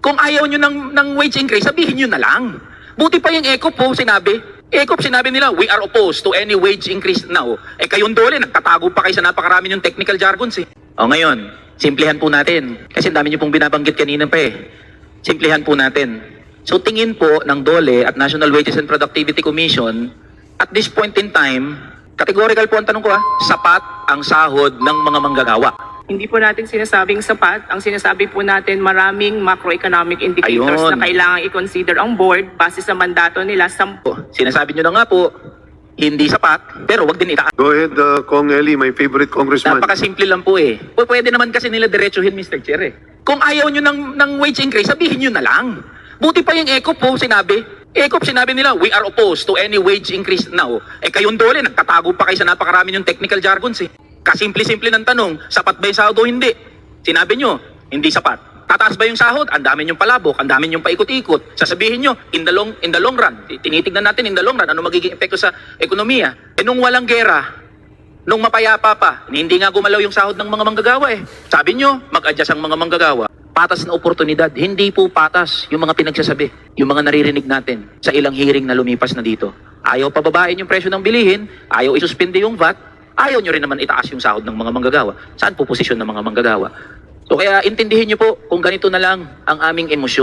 Kung ayaw nyo ng wage increase, sabihin nyo na lang. Buti pa yung ECOP po sinabi. ECOP sinabi nila, we are opposed to any wage increase now. Eh kayong dole, nagtatago pa kayo sa napakarami yung technical jargons eh. O ngayon, simplihan po natin. Kasi dami nyo pong binabanggit kanina pa eh. Simplihan po natin. So tingin po ng DOLE at National Wages and Productivity Commission, at this point in time, categorical po ang tanong ko sapat ang sahod ng mga manggagawa. Hindi po natin sinasabing sapat. Ang sinasabi po natin maraming macroeconomic indicators Ayun. na kailangan i-consider ang board base sa mandato nila. Sinasabi nyo na nga po, hindi sapat, pero wag din itaas. Go ahead, Kong Eli, my favorite congressman. Napakasimple lang po eh. Pwede naman kasi nila diretsuhin, Mr. Chair eh. Kung ayaw nyo ng wage increase, sabihin nyo na lang. Buti pa yung ECOP po sinabi. ECOP sinabi nila, we are opposed to any wage increase now. Eh kayong dole, nagtatago pa kayo sa napakarami yung technical jargons eh. Kasimple-simple ng tanong, sapat ba yung sahod o hindi? Sinabi nyo, hindi sapat. Tataas ba yung sahod? Ang dami nyong palabok, ang dami nyong paikot-ikot. Sasabihin nyo, in the long run, tinitignan natin in the long run, ano magiging epekto sa ekonomiya. Eh nung walang gera, nung mapayapa pa, hindi nga gumalaw yung sahod ng mga manggagawa eh. Sabi nyo, mag-adjust ang mga manggagawa. Patas na oportunidad, hindi po patas yung mga pinagsasabi, yung mga naririnig natin sa ilang hearing na lumipas na dito. Ayaw pababain yung presyo ng bilihin, ayaw isuspende yung VAT, ayaw nyo rin naman itaas yung sahod ng mga manggagawa. Saan po posisyon ng mga manggagawa? So kaya intindihin nyo po kung ganito na lang ang aming emosyon.